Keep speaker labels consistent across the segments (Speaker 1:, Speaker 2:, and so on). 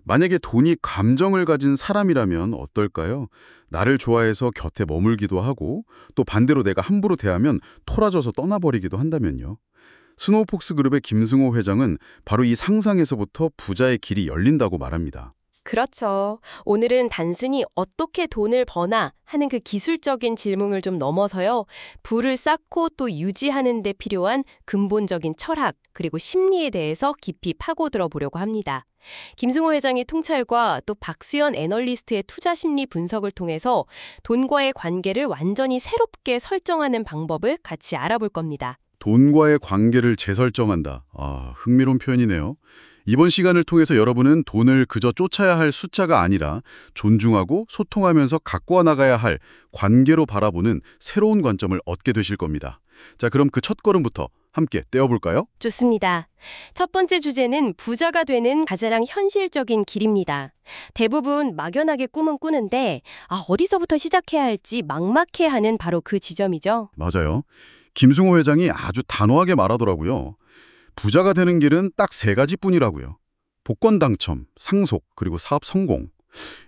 Speaker 1: 만약에 돈이 감정을 가진 사람이라면 어떨까요? 나를 좋아해서 곁에 머물기도 하고 또 반대로 내가 함부로 대하면 토라져서 떠나버리기도 한다면요. 스노우폭스 그룹의 김승호 회장은 바로 이 상상에서부터 부자의 길이 열린다고 말합니다.
Speaker 2: 그렇죠. 오늘은 단순히 어떻게 돈을 버나 하는 그 기술적인 질문을 좀 넘어서요. 부를 쌓고 또 유지하는 데 필요한 근본적인 철학, 그리고 심리에 대해서 깊이 파고들어 보려고 합니다. 김승호 회장의 통찰과 또 박수연 애널리스트의 투자 심리 분석을 통해서 돈과의 관계를 완전히 새롭게 설정하는 방법을 같이 알아볼 겁니다.
Speaker 1: 돈과의 관계를 재설정한다. 흥미로운 표현이네요. 이번 시간을 통해서 여러분은 돈을 그저 쫓아야 할 숫자가 아니라 존중하고 소통하면서 가꿔 나가야 할 관계로 바라보는 새로운 관점을 얻게 되실 겁니다. 자, 그럼 그 첫 걸음부터 함께 떼어볼까요?
Speaker 2: 좋습니다. 첫 번째 주제는 부자가 되는 가장 현실적인 길입니다. 대부분 막연하게 꿈은 꾸는데 어디서부터 시작해야 할지 막막해하는 바로 그 지점이죠.
Speaker 1: 맞아요. 김승호 회장이 아주 단호하게 말하더라고요. 부자가 되는 길은 딱 세 가지뿐이라고요. 복권 당첨, 상속, 그리고 사업 성공.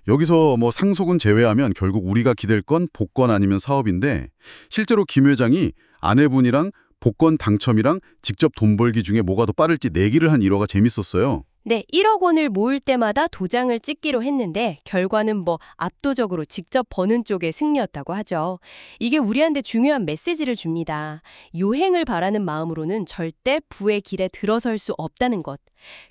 Speaker 1: 여기서 상속은 제외하면 결국 우리가 기댈 건 복권 아니면 사업인데 실제로 김 회장이 아내분이랑 복권 당첨이랑 직접 돈 벌기 중에 뭐가 더 빠를지 내기를 한 일화가 재밌었어요.
Speaker 2: 네, 1억 원을 모을 때마다 도장을 찍기로 했는데 결과는 압도적으로 직접 버는 쪽의 승리였다고 하죠. 이게 우리한테 중요한 메시지를 줍니다. 요행을 바라는 마음으로는 절대 부의 길에 들어설 수 없다는 것.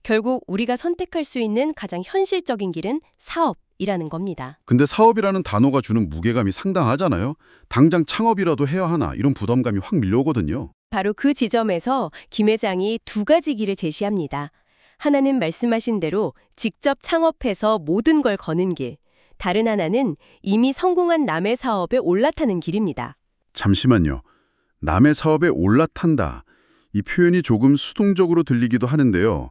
Speaker 2: 결국 우리가 선택할 수 있는 가장 현실적인 길은 사업이라는 겁니다.
Speaker 1: 근데 사업이라는 단어가 주는 무게감이 상당하잖아요. 당장 창업이라도 해야 하나 이런 부담감이 확 밀려오거든요.
Speaker 2: 바로 그 지점에서 김 회장이 두 가지 길을 제시합니다. 하나는 말씀하신 대로 직접 창업해서 모든 걸 거는 길. 다른 하나는 이미 성공한 남의 사업에 올라타는 길입니다.
Speaker 1: 잠시만요. 남의 사업에 올라탄다. 이 표현이 조금 수동적으로 들리기도 하는데요.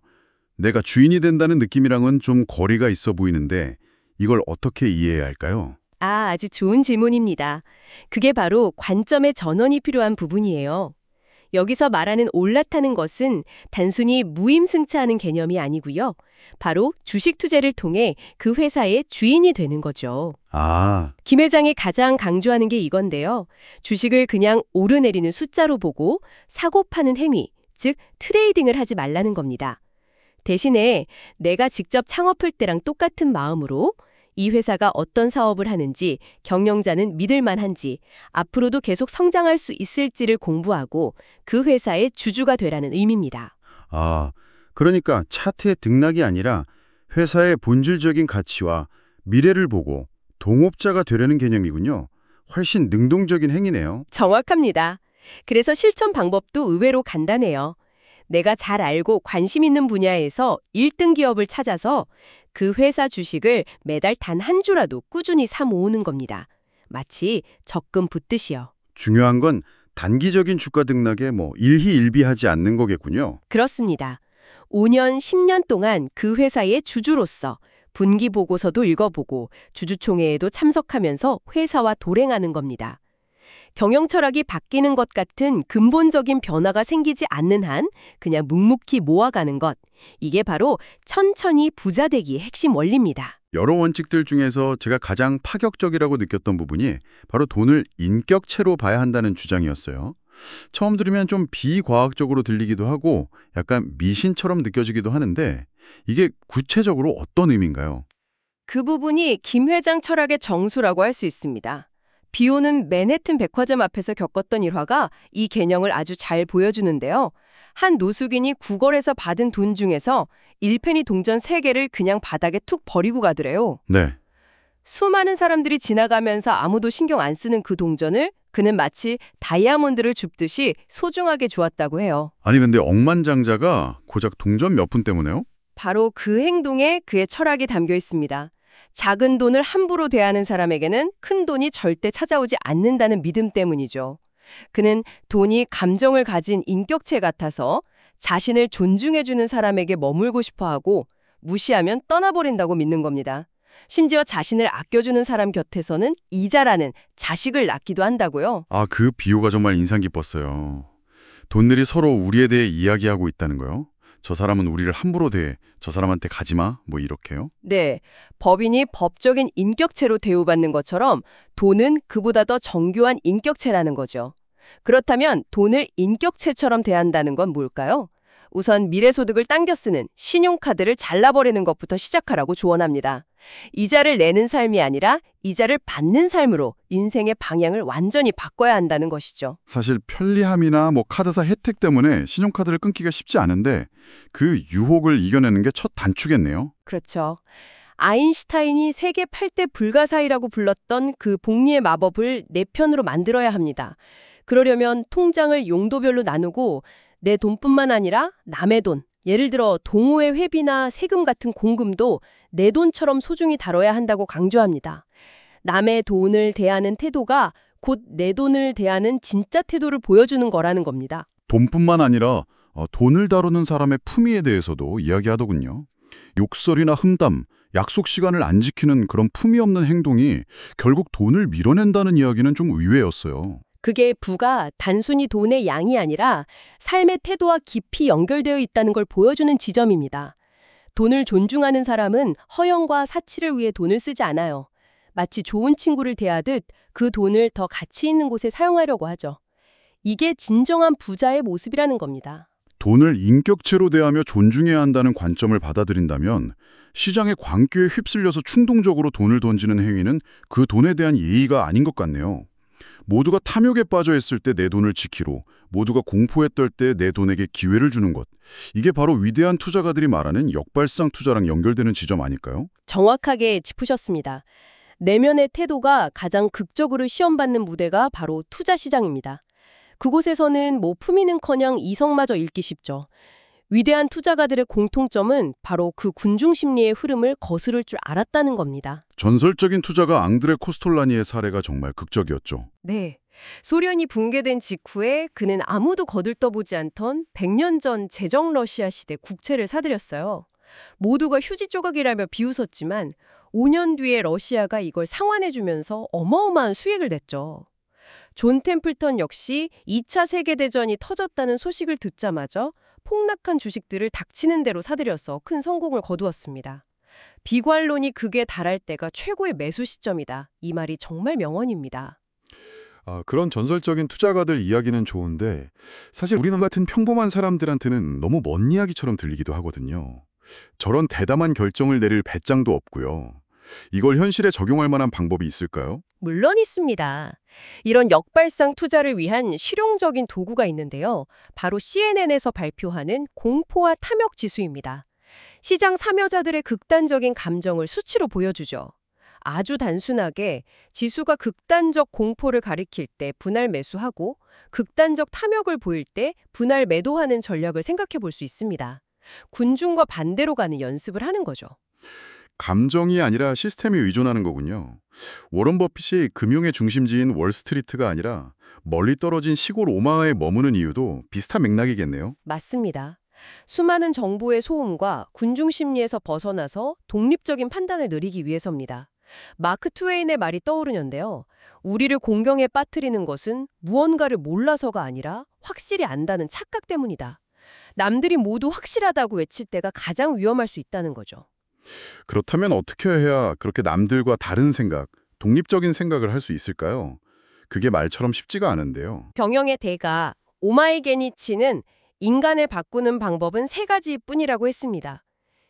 Speaker 1: 내가 주인이 된다는 느낌이랑은 좀 거리가 있어 보이는데 이걸 어떻게 이해해야 할까요?
Speaker 2: 아주 좋은 질문입니다. 그게 바로 관점의 전환이 필요한 부분이에요. 여기서 말하는 올라타는 것은 단순히 무임승차하는 개념이 아니고요. 바로 주식 투자를 통해 그 회사의 주인이 되는 거죠. 김 회장이 가장 강조하는 게 이건데요. 주식을 그냥 오르내리는 숫자로 보고 사고 파는 행위, 즉 트레이딩을 하지 말라는 겁니다. 대신에 내가 직접 창업할 때랑 똑같은 마음으로 이 회사가 어떤 사업을 하는지, 경영자는 믿을 만한지, 앞으로도 계속 성장할 수 있을지를 공부하고 그 회사의 주주가 되라는 의미입니다.
Speaker 1: 그러니까 차트의 등락이 아니라 회사의 본질적인 가치와 미래를 보고 동업자가 되려는 개념이군요. 훨씬 능동적인 행위네요.
Speaker 2: 정확합니다. 그래서 실천 방법도 의외로 간단해요. 내가 잘 알고 관심 있는 분야에서 1등 기업을 찾아서 그 회사 주식을 매달 단 한 주라도 꾸준히 사 모으는 겁니다. 마치 적금 붓듯이요.
Speaker 1: 중요한 건 단기적인 주가 등락에 일희일비하지 않는 거겠군요.
Speaker 2: 그렇습니다. 5년, 10년 동안 그 회사의 주주로서 분기 보고서도 읽어보고 주주총회에도 참석하면서 회사와 동행하는 겁니다. 경영 철학이 바뀌는 것 같은 근본적인 변화가 생기지 않는 한 그냥 묵묵히 모아가는 것. 이게 바로 천천히 부자 되기의 핵심 원리입니다.
Speaker 1: 여러 원칙들 중에서 제가 가장 파격적이라고 느꼈던 부분이 바로 돈을 인격체로 봐야 한다는 주장이었어요. 처음 들으면 좀 비과학적으로 들리기도 하고 약간 미신처럼 느껴지기도 하는데 이게 구체적으로 어떤 의미인가요?
Speaker 2: 그 부분이 김 회장 철학의 정수라고 할 수 있습니다. 비 오는 맨해튼 백화점 앞에서 겪었던 일화가 이 개념을 아주 잘 보여주는데요. 한 노숙인이 구걸해서 받은 돈 중에서 1페니 동전 3개를 그냥 바닥에 툭 버리고 가더래요.
Speaker 1: 네.
Speaker 2: 수많은 사람들이 지나가면서 아무도 신경 안 쓰는 그 동전을 그는 마치 다이아몬드를 줍듯이 소중하게 주었다고 해요.
Speaker 1: 아니 근데 억만장자가 고작 동전 몇 푼 때문에요?
Speaker 2: 바로 그 행동에 그의 철학이 담겨 있습니다. 작은 돈을 함부로 대하는 사람에게는 큰 돈이 절대 찾아오지 않는다는 믿음 때문이죠. 그는 돈이 감정을 가진 인격체 같아서 자신을 존중해주는 사람에게 머물고 싶어하고 무시하면 떠나버린다고 믿는 겁니다. 심지어 자신을 아껴주는 사람 곁에서는 이자라는 자식을 낳기도 한다고요.
Speaker 1: 그 비유가 정말 인상 깊었어요. 돈들이 서로 우리에 대해 이야기하고 있다는 거요. 저 사람은 우리를 함부로 대해. 저 사람한테 가지 마. 뭐 이렇게요?
Speaker 2: 네, 법인이 법적인 인격체로 대우받는 것처럼 돈은 그보다 더 정교한 인격체라는 거죠. 그렇다면 돈을 인격체처럼 대한다는 건 뭘까요? 우선 미래소득을 당겨 쓰는 신용카드를 잘라버리는 것부터 시작하라고 조언합니다. 이자를 내는 삶이 아니라 이자를 받는 삶으로 인생의 방향을 완전히 바꿔야 한다는 것이죠.
Speaker 1: 사실 편리함이나 뭐 카드사 혜택 때문에 신용카드를 끊기가 쉽지 않은데 그 유혹을 이겨내는 게 첫 단추겠네요.
Speaker 2: 그렇죠. 아인슈타인이 세계 8대 불가사의라고 불렀던 그 복리의 마법을 내 편으로 만들어야 합니다. 그러려면 통장을 용도별로 나누고 내 돈뿐만 아니라 남의 돈, 예를 들어 동호회 회비나 세금 같은 공금도 내 돈처럼 소중히 다뤄야 한다고 강조합니다. 남의 돈을 대하는 태도가 곧 내 돈을 대하는 진짜 태도를 보여주는 거라는 겁니다.
Speaker 1: 돈뿐만 아니라 돈을 다루는 사람의 품위에 대해서도 이야기하더군요. 욕설이나 흠담, 약속 시간을 안 지키는 그런 품위 없는 행동이 결국 돈을 밀어낸다는 이야기는 좀 의외였어요.
Speaker 2: 그게 부가 단순히 돈의 양이 아니라 삶의 태도와 깊이 연결되어 있다는 걸 보여주는 지점입니다. 돈을 존중하는 사람은 허영과 사치를 위해 돈을 쓰지 않아요. 마치 좋은 친구를 대하듯 그 돈을 더 가치 있는 곳에 사용하려고 하죠. 이게 진정한 부자의 모습이라는 겁니다.
Speaker 1: 돈을 인격체로 대하며 존중해야 한다는 관점을 받아들인다면 시장의 광기에 휩쓸려서 충동적으로 돈을 던지는 행위는 그 돈에 대한 예의가 아닌 것 같네요. 모두가 탐욕에 빠져 있을 때 내 돈을 지키로, 모두가 공포에 떨 때 내 돈에게 기회를 주는 것. 이게 바로 위대한 투자가들이 말하는 역발상 투자랑 연결되는 지점 아닐까요?
Speaker 2: 정확하게 짚으셨습니다. 내면의 태도가 가장 극적으로 시험받는 무대가 바로 투자 시장입니다. 그곳에서는 뭐 품위는커녕 이성마저 읽기 쉽죠. 위대한 투자가들의 공통점은 바로 그 군중 심리의 흐름을 거스를 줄 알았다는 겁니다.
Speaker 1: 전설적인 투자가 앙드레 코스톨라니의 사례가 정말 극적이었죠.
Speaker 2: 네. 소련이 붕괴된 직후에 그는 아무도 거들떠보지 않던 100년 전 제정 러시아 시대 국채를 사들였어요. 모두가 휴지 조각이라며 비웃었지만 5년 뒤에 러시아가 이걸 상환해주면서 어마어마한 수익을 냈죠. 존 템플턴 역시 2차 세계대전이 터졌다는 소식을 듣자마자 폭락한 주식들을 닥치는 대로 사들여서 큰 성공을 거두었습니다. 비관론이 극에 달할 때가 최고의 매수 시점이다. 이 말이 정말 명언입니다.
Speaker 3: 그런 전설적인 투자가들 이야기는 좋은데 사실 우리는 같은 평범한 사람들한테는 너무 먼 이야기처럼 들리기도 하거든요. 저런 대담한 결정을 내릴 배짱도 없고요. 이걸 현실에 적용할 만한 방법이 있을까요?
Speaker 2: 물론 있습니다. 이런 역발상 투자를 위한 실용적인 도구가 있는데요. 바로 CNN에서 발표하는 공포와 탐욕 지수입니다. 시장 참여자들의 극단적인 감정을 수치로 보여주죠. 아주 단순하게 지수가 극단적 공포를 가리킬 때 분할 매수하고 극단적 탐욕을 보일 때 분할 매도하는 전략을 생각해 볼 수 있습니다. 군중과 반대로 가는 연습을 하는 거죠.
Speaker 1: 감정이 아니라 시스템에 의존하는 거군요. 워런 버핏이 금융의 중심지인 월스트리트가 아니라 멀리 떨어진 시골 오마하에 머무는 이유도 비슷한 맥락이겠네요.
Speaker 2: 맞습니다. 수많은 정보의 소음과 군중 심리에서 벗어나서 독립적인 판단을 내리기 위해서입니다. 마크 트웨인의 말이 떠오르는데요. 우리를 공경에 빠뜨리는 것은 무언가를 몰라서가 아니라 확실히 안다는 착각 때문이다. 남들이 모두 확실하다고 외칠 때가 가장 위험할 수 있다는 거죠.
Speaker 1: 그렇다면 어떻게 해야 그렇게 남들과 다른 생각, 독립적인 생각을 할 수 있을까요? 그게 말처럼 쉽지가 않은데요.
Speaker 2: 경영의 대가 오마이게니치는 인간을 바꾸는 방법은 3가지뿐이라고 했습니다.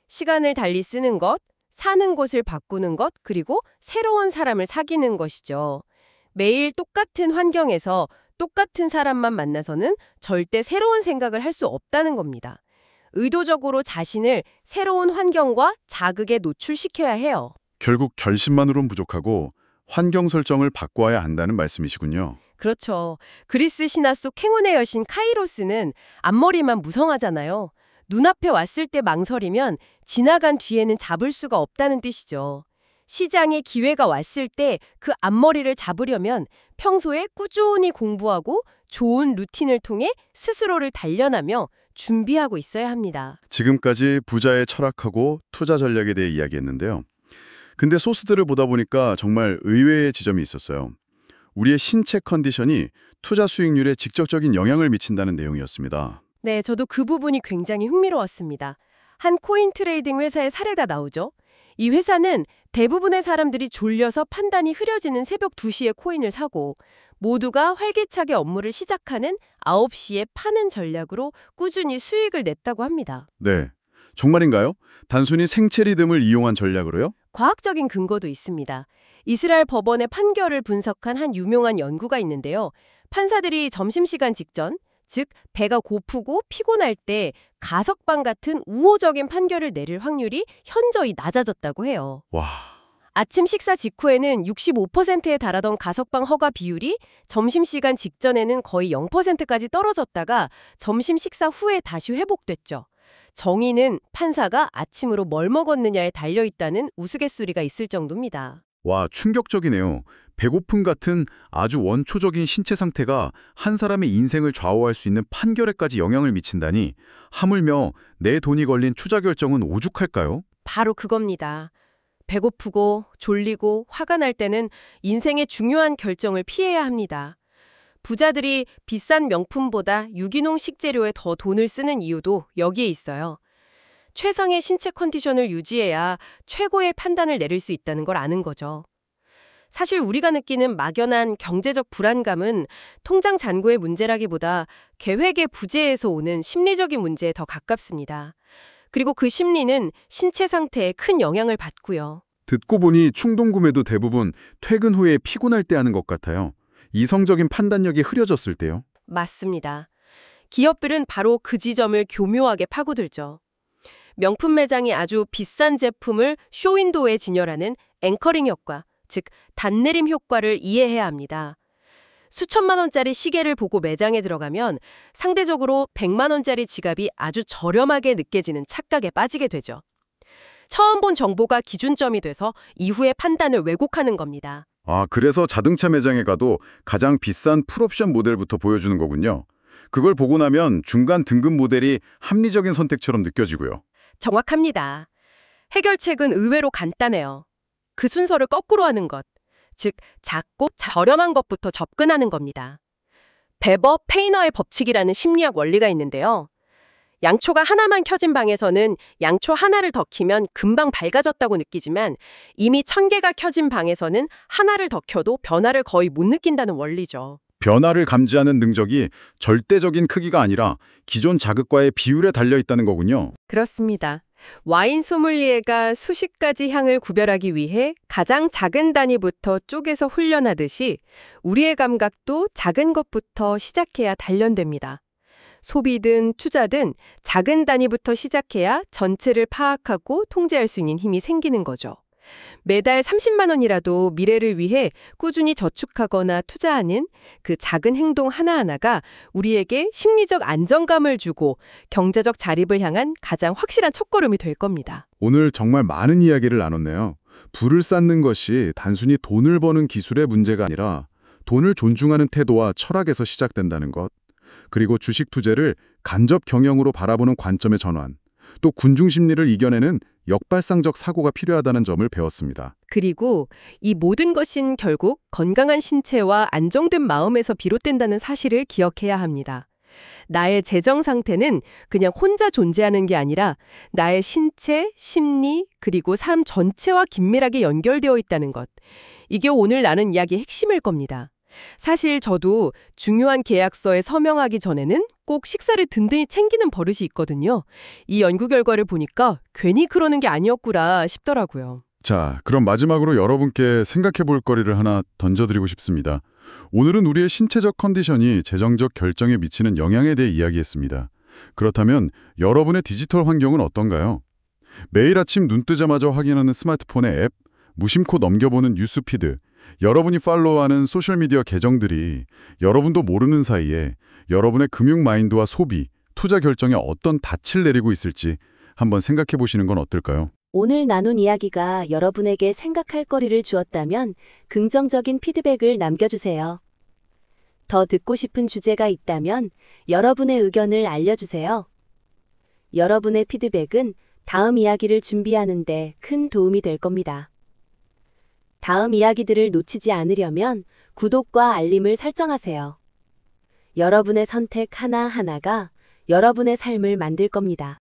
Speaker 2: 시간을 달리 쓰는 것, 사는 곳을 바꾸는 것, 그리고 새로운 사람을 사귀는 것이죠. 매일 똑같은 환경에서 똑같은 사람만 만나서는 절대 새로운 생각을 할 수 없다는 겁니다. 의도적으로 자신을 새로운 환경과 자극에 노출시켜야 해요.
Speaker 1: 결국 결심만으론 부족하고 환경 설정을 바꿔야 한다는 말씀이시군요.
Speaker 2: 그렇죠. 그리스 신화 속 행운의 여신 카이로스는 앞머리만 무성하잖아요. 눈앞에 왔을 때 망설이면 지나간 뒤에는 잡을 수가 없다는 뜻이죠. 시장에 기회가 왔을 때 그 앞머리를 잡으려면 평소에 꾸준히 공부하고 좋은 루틴을 통해 스스로를 단련하며 준비하고 있어야 합니다.
Speaker 1: 지금까지 부자의 철학하고 투자 전략에 대해 이야기했는데요. 근데 소스들을 보다 보니까 정말 의외의 지점이 있었어요. 우리의 신체 컨디션이 투자 수익률에 직접적인 영향을 미친다는 내용이었습니다.
Speaker 2: 네, 저도 그 부분이 굉장히 흥미로웠습니다. 한 코인 트레이딩 회사의 사례가 나오죠. 이 회사는 대부분의 사람들이 졸려서 판단이 흐려지는 새벽 2시에 코인을 사고 모두가 활기차게 업무를 시작하는 9시에 파는 전략으로 꾸준히 수익을 냈다고 합니다.
Speaker 1: 네. 정말인가요? 단순히 생체 리듬을 이용한 전략으로요?
Speaker 2: 과학적인 근거도 있습니다. 이스라엘 법원의 판결을 분석한 한 유명한 연구가 있는데요. 판사들이 점심시간 직전, 즉 배가 고프고 피곤할 때 가석방 같은 우호적인 판결을 내릴 확률이 현저히 낮아졌다고 해요.
Speaker 1: 와,
Speaker 2: 아침 식사 직후에는 65%에 달하던 가석방 허가 비율이 점심시간 직전에는 거의 0%까지 떨어졌다가 점심 식사 후에 다시 회복됐죠. 정의는 판사가 아침으로 뭘 먹었느냐에 달려있다는 우스갯소리가 있을 정도입니다.
Speaker 1: 와, 충격적이네요. 배고픔 같은 아주 원초적인 신체 상태가 한 사람의 인생을 좌우할 수 있는 판결에까지 영향을 미친다니 하물며 내 돈이 걸린 투자 결정은 오죽할까요?
Speaker 2: 바로 그겁니다. 배고프고 졸리고 화가 날 때는 인생의 중요한 결정을 피해야 합니다. 부자들이 비싼 명품보다 유기농 식재료에 더 돈을 쓰는 이유도 여기에 있어요. 최상의 신체 컨디션을 유지해야 최고의 판단을 내릴 수 있다는 걸 아는 거죠. 사실 우리가 느끼는 막연한 경제적 불안감은 통장 잔고의 문제라기보다 계획의 부재에서 오는 심리적인 문제에 더 가깝습니다. 그리고 그 심리는 신체 상태에 큰 영향을 받고요.
Speaker 1: 듣고 보니 충동 구매도 대부분 퇴근 후에 피곤할 때 하는 것 같아요. 이성적인 판단력이 흐려졌을 때요.
Speaker 2: 맞습니다. 기업들은 바로 그 지점을 교묘하게 파고들죠. 명품 매장이 아주 비싼 제품을 쇼윈도에 진열하는 앵커링 효과, 즉 단내림 효과를 이해해야 합니다. 수천만 원짜리 시계를 보고 매장에 들어가면 상대적으로 100만 원짜리 지갑이 아주 저렴하게 느껴지는 착각에 빠지게 되죠. 처음 본 정보가 기준점이 돼서 이후의 판단을 왜곡하는 겁니다.
Speaker 1: 아, 그래서 자동차 매장에 가도 가장 비싼 풀옵션 모델부터 보여주는 거군요. 그걸 보고 나면 중간 등급 모델이 합리적인 선택처럼 느껴지고요.
Speaker 2: 정확합니다. 해결책은 의외로 간단해요. 그 순서를 거꾸로 하는 것, 즉 작고 저렴한 것부터 접근하는 겁니다. 베버 페이너의 법칙이라는 심리학 원리가 있는데요. 양초가 하나만 켜진 방에서는 양초 하나를 더 키면 금방 밝아졌다고 느끼지만 이미 1000개가 켜진 방에서는 하나를 더 켜도 변화를 거의 못 느낀다는 원리죠.
Speaker 1: 변화를 감지하는 능력이 절대적인 크기가 아니라 기존 자극과의 비율에 달려있다는 거군요.
Speaker 2: 그렇습니다. 와인 소믈리에가 수십 가지 향을 구별하기 위해 가장 작은 단위부터 쪼개서 훈련하듯이 우리의 감각도 작은 것부터 시작해야 단련됩니다. 소비든 투자든 작은 단위부터 시작해야 전체를 파악하고 통제할 수 있는 힘이 생기는 거죠. 매달 30만 원이라도 미래를 위해 꾸준히 저축하거나 투자하는 그 작은 행동 하나하나가 우리에게 심리적 안정감을 주고 경제적 자립을 향한 가장 확실한 첫걸음이 될 겁니다.
Speaker 3: 오늘 정말 많은 이야기를 나눴네요. 부를 쌓는 것이 단순히 돈을 버는 기술의 문제가 아니라 돈을 존중하는 태도와 철학에서 시작된다는 것. 그리고 주식 투자를 간접 경영으로 바라보는 관점의 전환. 또 군중 심리를 이겨내는 역발상적 사고가 필요하다는 점을 배웠습니다.
Speaker 2: 그리고 이 모든 것은 결국 건강한 신체와 안정된 마음에서 비롯된다는 사실을 기억해야 합니다. 나의 재정 상태는 그냥 혼자 존재하는 게 아니라 나의 신체, 심리, 그리고 삶 전체와 긴밀하게 연결되어 있다는 것. 이게 오늘 나눈 이야기의 핵심일 겁니다. 사실 저도 중요한 계약서에 서명하기 전에는 꼭 식사를 든든히 챙기는 버릇이 있거든요. 이 연구 결과를 보니까 괜히 그러는 게 아니었구나 싶더라고요.
Speaker 3: 자, 그럼 마지막으로 여러분께 생각해 볼 거리를 하나 던져드리고 싶습니다. 오늘은 우리의 신체적 컨디션이 재정적 결정에 미치는 영향에 대해 이야기했습니다. 그렇다면 여러분의 디지털 환경은 어떤가요? 매일 아침 눈 뜨자마자 확인하는 스마트폰의 앱, 무심코 넘겨보는 뉴스피드, 여러분이 팔로우하는 소셜미디어 계정들이 여러분도 모르는 사이에 여러분의 금융 마인드와 소비, 투자 결정에 어떤 닻을 내리고 있을지 한번 생각해 보시는 건 어떨까요?
Speaker 4: 오늘 나눈 이야기가 여러분에게 생각할 거리를 주었다면 긍정적인 피드백을 남겨주세요. 더 듣고 싶은 주제가 있다면 여러분의 의견을 알려주세요. 여러분의 피드백은 다음 이야기를 준비하는 데 큰 도움이 될 겁니다. 다음 이야기들을 놓치지 않으려면 구독과 알림을 설정하세요. 여러분의 선택 하나하나가 여러분의 삶을 만들 겁니다.